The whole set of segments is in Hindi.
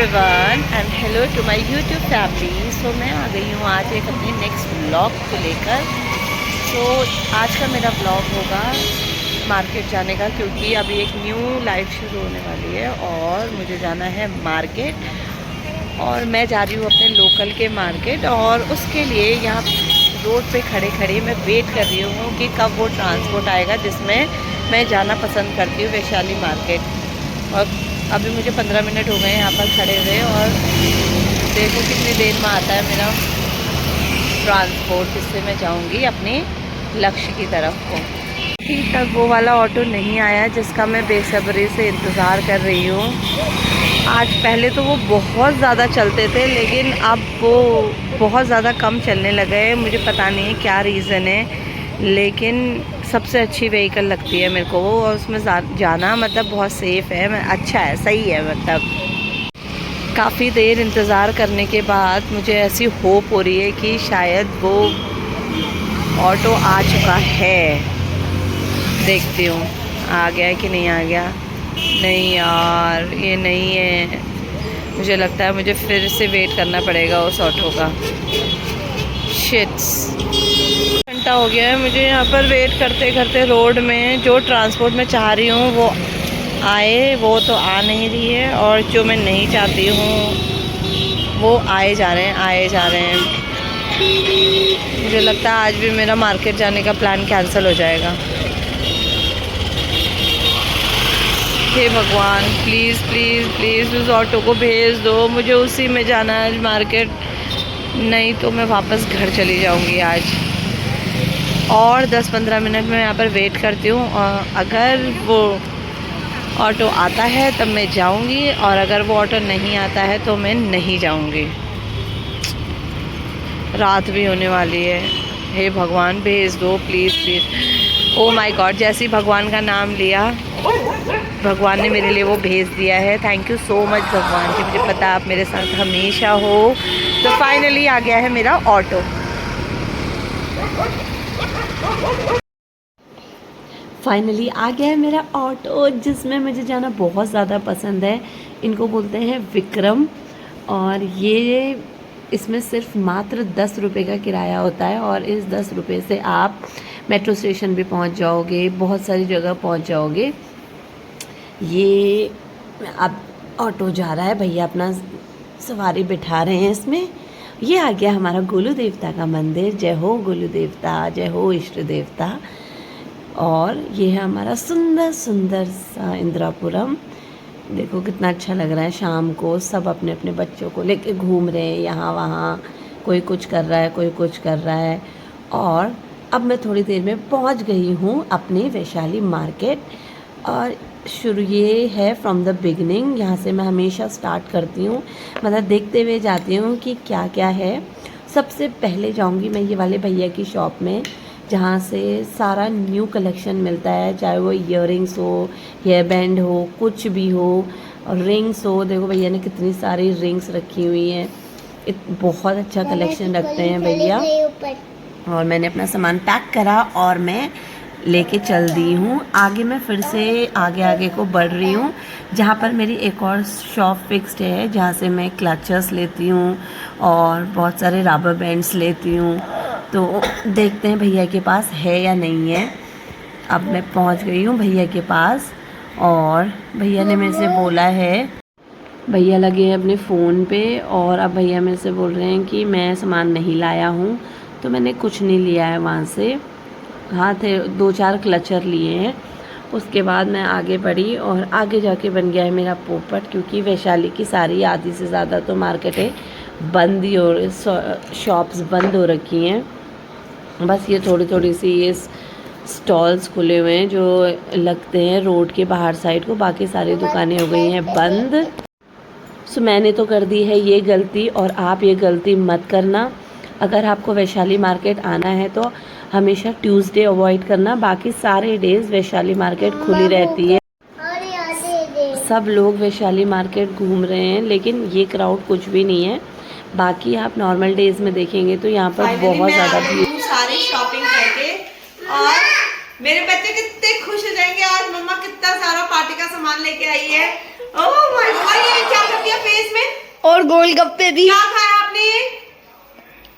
Everyone and hello to my YouTube family. So मैं आ गई हूँ आज एक अपने नेक्स्ट व्लॉग को लेकर। तो आज का मेरा व्लॉग होगा मार्केट जाने का, क्योंकि अभी एक न्यू लाइफ शुरू होने वाली है और मुझे जाना है मार्केट। और मैं जा रही हूँ अपने लोकल के मार्केट, और उसके लिए यहाँ रोड पे खड़े खड़े मैं वेट कर रही हूँ कि कब वो ट्रांसपोर्ट आएगा जिसमें मैं जाना पसंद करती हूँ, वैशाली मार्केट। और अभी मुझे 15 मिनट हो गए यहाँ पर खड़े हुए, और देखो कितनी देर में आता है मेरा ट्रांसपोर्ट, जिससे मैं जाऊँगी अपने लक्ष्य की तरफ को। अभी तक वो वाला ऑटो नहीं आया जिसका मैं बेसब्री से इंतज़ार कर रही हूँ। आज पहले तो वो बहुत ज़्यादा चलते थे, लेकिन अब वो बहुत ज़्यादा कम चलने लगे हैं। मुझे पता नहीं क्या रीज़न है, लेकिन सबसे अच्छी व्हीकल लगती है मेरे को वो, और उसमें जाना मतलब बहुत सेफ़ है, अच्छा है, सही है। मतलब काफ़ी देर इंतज़ार करने के बाद मुझे ऐसी होप हो रही है कि शायद वो ऑटो आ चुका है। देखती हूँ आ गया है कि नहीं आ गया। नहीं यार, ये नहीं है। मुझे लगता है मुझे फिर से वेट करना पड़ेगा उस ऑटो का। शिट्स, घंटा हो गया है मुझे यहाँ पर वेट करते करते। रोड में जो ट्रांसपोर्ट मैं चाह रही हूँ वो आए, वो तो आ नहीं रही है, और जो मैं नहीं चाहती हूँ वो आए जा रहे हैं। मुझे लगता है आज भी मेरा मार्केट जाने का प्लान कैंसिल हो जाएगा। हे भगवान, प्लीज़ प्लीज़ प्लीज़ उस ऑटो को भेज दो, मुझे उसी में जाना है आज मार्केट। नहीं तो मैं वापस घर चली जाऊंगी आज। और 10-15 मिनट में यहाँ पर वेट करती हूँ, और अगर वो ऑटो आता है तब मैं जाऊंगी, और अगर वो ऑटो नहीं आता है तो मैं नहीं जाऊंगी। रात भी होने वाली है। हे भगवान, भेज दो please please. Oh my God, जैसे ही भगवान का नाम लिया, भगवान ने मेरे लिए वो भेज दिया है। थैंक यू सो मच भगवान जी, मुझे पता आप मेरे साथ हमेशा हो। तो फाइनली आ गया है मेरा ऑटो। फाइनली आ गया है मेरा ऑटो, जिसमें मुझे जाना बहुत ज़्यादा पसंद है। इनको बोलते हैं विक्रम, और ये इसमें सिर्फ मात्र 10 रुपये का किराया होता है, और इस 10 रुपये से आप मेट्रो स्टेशन भी पहुंच जाओगे, बहुत सारी जगह पहुंच जाओगे। ये अब ऑटो जा रहा है, भैया अपना सवारी बिठा रहे हैं इसमें। ये आ गया हमारा गोलू देवता का मंदिर। जय हो गोलू देवता, जय हो इष्ट देवता। और ये है हमारा सुंदर सुंदर सा इंदिरापुरम। देखो कितना अच्छा लग रहा है। शाम को सब अपने अपने बच्चों को लेके घूम रहे हैं यहाँ वहाँ, कोई कुछ कर रहा है, कोई कुछ कर रहा है। और अब मैं थोड़ी देर में पहुँच गई हूँ अपने वैशाली मार्केट। और शुरू ये है फ्रॉम द बिगनिंग, यहाँ से मैं हमेशा स्टार्ट करती हूँ, मतलब देखते हुए जाती हूँ कि क्या क्या है। सबसे पहले जाऊँगी मैं ये वाले भैया की शॉप में, जहाँ से सारा न्यू कलेक्शन मिलता है, चाहे वो ईयररिंग्स हो, हेयर बैंड हो, कुछ भी हो, और रिंग्स हो। देखो भैया ने कितनी सारी रिंग्स रखी हुई हैं। बहुत अच्छा कलेक्शन रखते हैं भैया। और मैंने अपना सामान पैक करा और मैं लेके चल दी हूँ आगे। मैं फिर से आगे आगे को बढ़ रही हूँ, जहाँ पर मेरी एक और शॉप फिक्स्ड है, जहाँ से मैं क्लचर्स लेती हूँ और बहुत सारे रबर बैंड्स लेती हूँ। तो देखते हैं भैया के पास है या नहीं है। अब मैं पहुँच गई हूँ भैया के पास, और भैया ने मेरे से बोला है, भैया लगे हैं अपने फ़ोन पे, और अब भैया मेरे से बोल रहे हैं कि मैं सामान नहीं लाया हूँ। तो मैंने कुछ नहीं लिया है वहाँ से। हाँ थे 2-4 क्लचर लिए हैं। उसके बाद मैं आगे बढ़ी, और आगे जाके बन गया है मेरा पोपट, क्योंकि वैशाली की सारी आधी से ज़्यादा तो मार्केटें बंद ही हो, शॉप्स बंद हो रखी हैं। बस ये थोड़ी थोड़ी सी ये स्टॉल्स खुले हुए हैं जो लगते हैं रोड के बाहर साइड को, बाकी सारी दुकानें हो गई हैं बंद। सो मैंने तो कर दी है ये गलती, और आप ये गलती मत करना। अगर आपको वैशाली मार्केट आना है तो हमेशा ट्यूसडे अवॉइड करना, बाकी सारे डेज़ वैशाली मार्केट खुली रहती है। सब लोग वैशाली मार्केट घूम रहे हैं, लेकिन ये क्राउड कुछ भी नहीं है। बाकी आप नॉर्मल डेज़ में देखेंगे तो यहाँ पर बहुत ज़्यादा भीड़। सारी शॉपिंग करके, और मेरे बच्चे कितने खुश हो जाएंगे आज मम्मा कितना सारा पार्टी का सामान लेके आई है। ओह माय गॉड, ये क्या कर दिया फेस में। और गोलगप्पे भी। क्या खाया आपने?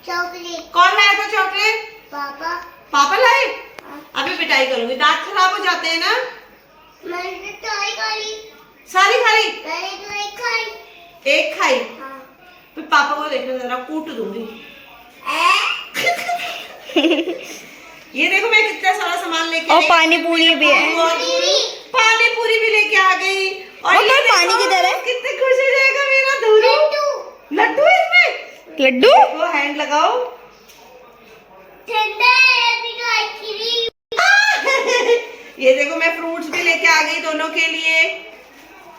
चॉकलेट। कौन लाया था चॉकलेट? पापा। पापा लाए? अभी पिटाई करूंगी, दांत खराब हो जाते हैं ना। मैंने तो खाई। सारी खाई? मैंने तो एक खाई। एक खाई? हाँ। फिर पापा को देखना जरा, कूट दूंगी। ये देखो मैं कितना सारा सामान लेके और आई। पानी पूरी भी है। पानी पूरी भी लेके आ गई। और और ये पानी किधर है? कितने खुश हो जाएगा मेरा धुरू। लड्डू है इसमें। लड्डू वो हैंड लगाओ। ठंडा है अभी तो आइसक्रीम। ये देखो मैं फ्रूट्स भी लेके आ गई दोनों के लिए,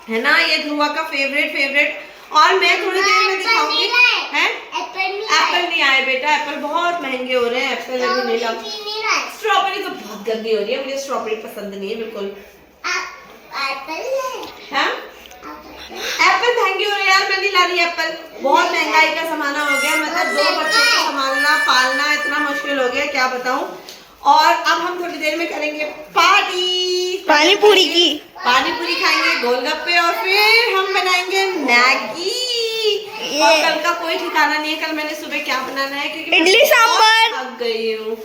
है ना। ये ध्रुवा का फेवरेट। और मैं थोड़ी देर में दिखाऊंगी। हैं? एप्पल नहीं आए बेटा, एप्पल बहुत महंगे हो रहे हैं। एप्पल अभी नहीं लाऊं। स्ट्रॉबेरी तो बहुत गंदी हो रही है, मुझे स्ट्रॉबेरी पसंद नहीं है बिल्कुल। एप्पल महंगे हो रहे हैं यार, मैं नहीं ला रही एप्पल। बहुत महंगाई का जमाना हो गया, मतलब 2 बच्चों को संभालना पालना इतना मुश्किल हो गया, क्या बताऊं। और अब हम थोड़ी देर में करेंगे पानी पूरी की। पानी पूरी खाएंगे, गोलगप्पे, और फिर हम बनाएंगे मैगी। और कल का कोई ठिकाना नहीं है, कल मैंने सुबह क्या बनाना है, क्योंकि इडली सांभर। थक गई हूँ।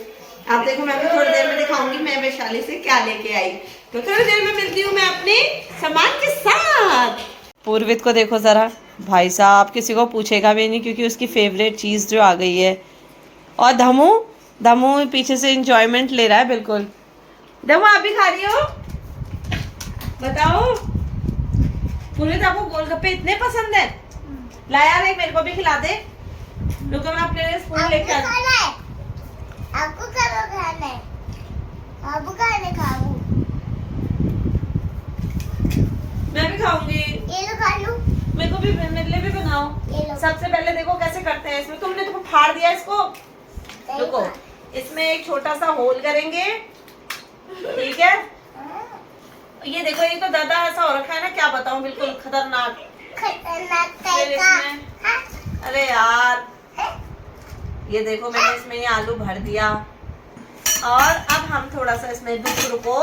आप देखो मैं भी थोड़ी देर में दिखाऊंगी मैं वैशाली से क्या लेके आई। तो थोड़ी देर में मिलती हूँ मैं अपने सामान के साथ। पूर्वित को देखो जरा, भाई साहब किसी को पूछेगा भी नहीं, क्योंकि उसकी फेवरेट चीज़ जो आ गई है। और दमू पीछे से इंजॉयमेंट ले रहा है बिल्कुल। दमू आप भी खा रही हो? बताओ। पूर्वित आपको गोलगप्पे इतने पसंद है? लाया रे, मेरे को भी खिला दे। रुको मैं अपने लिए स्पून लेके आती हूँ। आपको खाना है? आपको खाने खाऊं? मैं भी खाऊंगी। ये लो खा लो। मेरे को भी, मेरे लिए भी बनाओ। ये लो। सबसे पहले देखो कैसे करते हैं इसमें। तुमने तो फाड़ दिया इसको। देखो इसमें एक छोटा सा होल करेंगे, ठीक है। ये देखो, ये तो दादा ऐसा हो रखा है ना, क्या बताऊं, बिल्कुल खतरनाक। फिर इसमें, अरे यार, ये देखो मैंने इसमें ये आलू भर दिया। और अब हम थोड़ा सा इसमें रुको,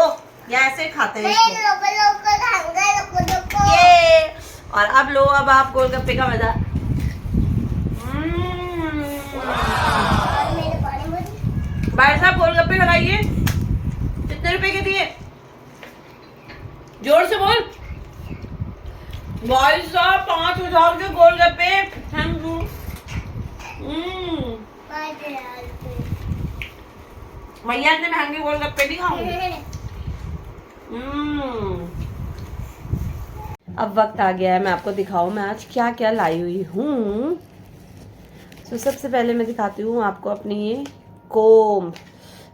या ऐसे खाते हैं इसको। ये, और अब लो, अब आप गोलगप्पे का मजा। भाई साहब गोलगप्पे लगाइए। कितने रुपए के दिए? जोर से बोल। भाई साहब 5,000 के गोलगप्पे। Thank you. भैया इतने महंगे गोलगप्पे नहीं खाऊंगी। अब वक्त आ गया है मैं आपको दिखाऊं मैं आज क्या क्या लाई हुई हूँ। तो सबसे पहले मैं दिखाती हूँ आपको अपनी ये कोम्ब।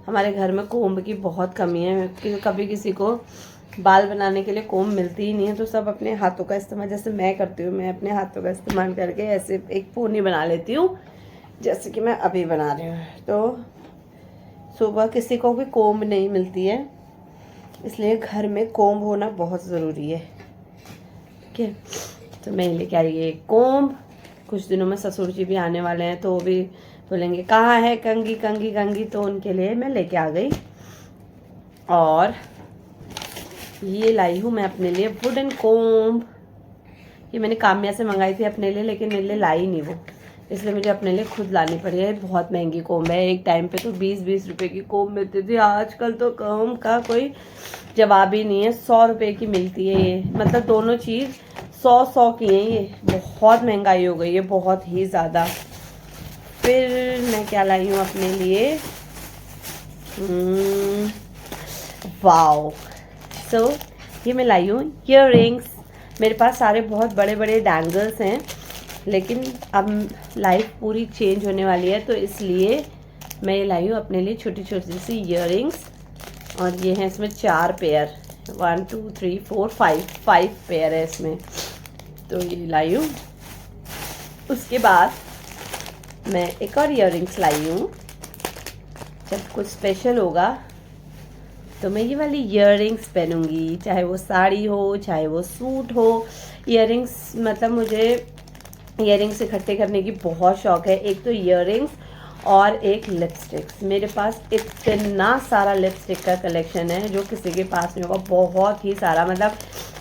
हमारे घर में कोम्ब की बहुत कमी है, क्योंकि कभी किसी को बाल बनाने के लिए कोम्ब मिलती ही नहीं है, तो सब अपने हाथों का इस्तेमाल, जैसे मैं करती हूँ, मैं अपने हाथों का इस्तेमाल करके ऐसे एक पोनी बना लेती हूँ, जैसे कि मैं अभी बना रही हूँ। तो सुबह किसी को भी कोम्ब नहीं मिलती है, इसलिए घर में कोम्ब होना बहुत ज़रूरी है, ठीक है। तो मैं लेके आई ये कोम्ब। कुछ दिनों में ससुर जी भी आने वाले हैं, तो वो भी बोलेंगे कहाँ है कंगी कंगी कंगी, तो उनके लिए मैं लेके आ गई। और ये लाई हूँ मैं अपने लिए वुडन कोम्ब। ये मैंने काम्या से मंगाई थी अपने लिए, लेकिन मेरे लिए लाई नहीं वो, इसलिए मुझे अपने लिए खुद लानी पड़ी है। बहुत महंगी कोम्ब है, एक टाइम पे तो 20-20 रुपए की कोम्ब मिलती थी, आजकल तो कोम्ब का कोई जवाब ही नहीं है। 100 रुपए की मिलती है ये, मतलब दोनों चीज़ 100 की हैं। ये बहुत महंगाई हो गई है, बहुत ही ज़्यादा। फिर मैं क्या लाई हूँ अपने लिए, वाओ। सो ये मैं लाई हूँ ईयररिंग्स। मेरे पास सारे बहुत बड़े बड़े डैंगल्स हैं, लेकिन अब लाइफ पूरी चेंज होने वाली है, तो इसलिए मैं ये लाई हूँ अपने लिए छोटी छोटी सी ईयररिंग्स। और ये हैं इसमें 4 पेयर, 1 2 3 4 5 पेयर है इसमें, तो ये लाई हूँ। उसके बाद मैं एक और ईयररिंग्स लाई हूँ। जब कुछ स्पेशल होगा तो मैं ये वाली ईयररिंग्स पहनूंगी, चाहे वो साड़ी हो चाहे वो सूट हो। ईयररिंग्स मतलब मुझे ईयररिंग्स इकट्ठे करने की बहुत शौक है। एक तो ईयररिंग्स और एक लिपस्टिक्स। मेरे पास इतना सारा लिपस्टिक का कलेक्शन है जो किसी के पास नहीं होगा, बहुत ही सारा, मतलब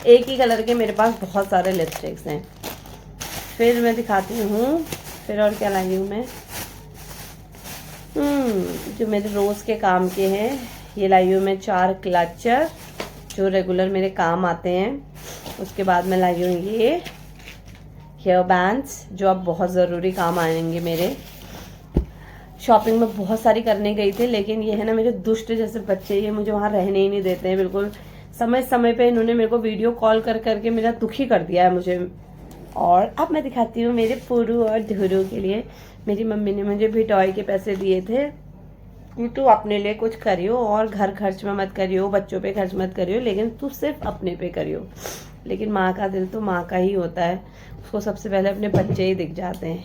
एक ही कलर के मेरे पास बहुत सारे लिपस्टिक्स हैं। फिर मैं दिखाती हूँ फिर और क्या लाई हूँ मैं। जो मेरे रोज़ के काम के हैं, ये लाई हूँ मैं 4 क्लचर जो रेगुलर मेरे काम आते हैं। उसके बाद मैं लाई हूँ ये हेयर बैंड्स जो अब बहुत ज़रूरी काम आएंगे मेरे। शॉपिंग में बहुत सारी करने गई थी, लेकिन ये है ना मेरे दुष्ट जैसे बच्चे, ये मुझे वहाँ रहने ही नहीं देते हैं बिल्कुल। समय समय पे इन्होंने मेरे को वीडियो कॉल कर करके मेरा दुखी कर दिया है मुझे। और अब मैं दिखाती हूँ मेरे पुरू और धुरू के लिए। मेरी मम्मी ने मुझे भी टॉय के पैसे दिए थे कि तू अपने लिए कुछ करियो और घर खर्च में मत करियो, बच्चों पे खर्च मत करियो, लेकिन तू सिर्फ अपने पे करियो। लेकिन माँ का दिल तो माँ का ही होता है, उसको सबसे पहले अपने बच्चे ही दिख जाते हैं।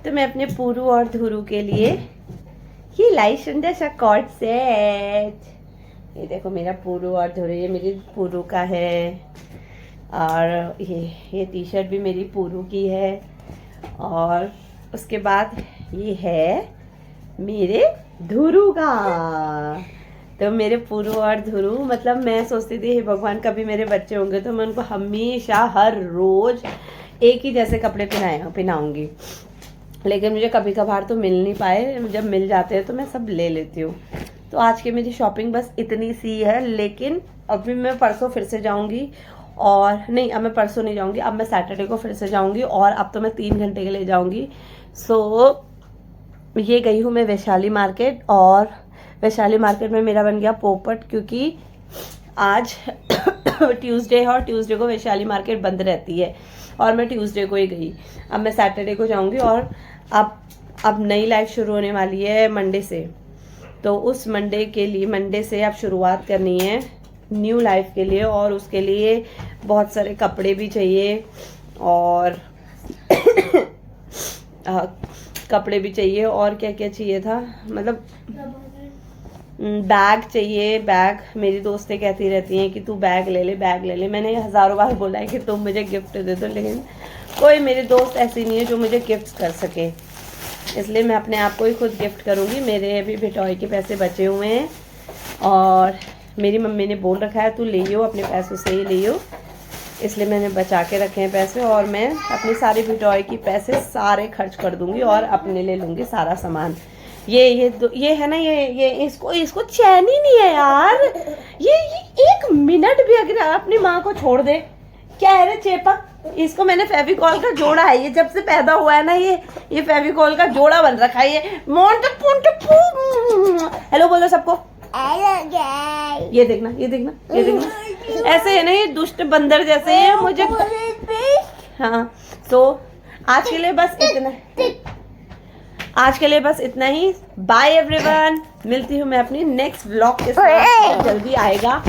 तो मैं अपने पुरू और धुरू के लिए ये लाई सुंदर सा कॉर्ड सेट। ये देखो मेरा पुरू और धुरू, ये मेरी पुरू का है। और ये टी शर्ट भी मेरी पुरू की है। और उसके बाद ये है मेरे धुरू का। तो मेरे पुरू और धुरू, मतलब मैं सोचती थी हे भगवान कभी मेरे बच्चे होंगे तो मैं उनको हमेशा हर रोज एक ही जैसे कपड़े पहनाऊंगी, लेकिन मुझे कभी कभार तो मिल नहीं पाए। जब मिल जाते हैं तो मैं सब ले लेती हूँ। तो आज की मेरी शॉपिंग बस इतनी सी है, लेकिन अभी मैं परसों फिर से जाऊँगी। और नहीं, अब मैं परसों नहीं जाऊँगी, अब मैं सैटरडे को फिर से जाऊँगी। और अब तो मैं 3 घंटे के लिए जाऊँगी। सो ये गई हूँ मैं वैशाली मार्केट, और वैशाली मार्केट में मेरा बन गया पोपट, क्योंकि आज ट्यूसडे है और ट्यूसडे को वैशाली मार्केट बंद रहती है और मैं ट्यूसडे को ही गई। अब मैं सैटरडे को जाऊँगी। और अब नई लाइफ शुरू होने वाली है मंडे से, तो उस मंडे से अब शुरुआत करनी है न्यू लाइफ के लिए। और उसके लिए बहुत सारे कपड़े भी चाहिए और कपड़े भी चाहिए, और क्या क्या चाहिए था, मतलब बैग चाहिए। बैग मेरी दोस्तें कहती रहती हैं कि तू बैग ले ले, बैग ले ले। मैंने हज़ारों बार बोला है कि तुम मुझे गिफ्ट दे दो, लेकिन कोई मेरी दोस्त ऐसी नहीं है जो मुझे गिफ्ट कर सके, इसलिए मैं अपने आप को ही खुद गिफ्ट करूँगी। मेरे अभी भी टॉय के पैसे बचे हुए हैं और मेरी मम्मी ने बोल रखा है तू ले लो, अपने पैसों से ही ले लो, इसलिए मैंने बचा के रखे हैं पैसे। और मैं अपनी सारी भी टॉय की पैसे सारे खर्च कर दूँगी और अपने ले लूँगी सारा सामान। ये है ना, ये इसको चैन ही नहीं है यार। ये एक मिनट भी अगर अपनी माँ को छोड़ दे। क्या है रे चेपा, इसको मैंने फेविकॉल का जोड़ा है, ये जब से पैदा हुआ है ना ये फेविकॉल का जोड़ा बन रखा है। ये हेलो बोलो सबको। ये देखना ऐसे है ना, ये दुष्ट बंदर जैसे है मुझे। हाँ, तो आज के लिए बस इतना ही। बाय एवरीवन, मिलती हूँ मैं अपनी नेक्स्ट व्लॉग के साथ, जल्दी आएगा।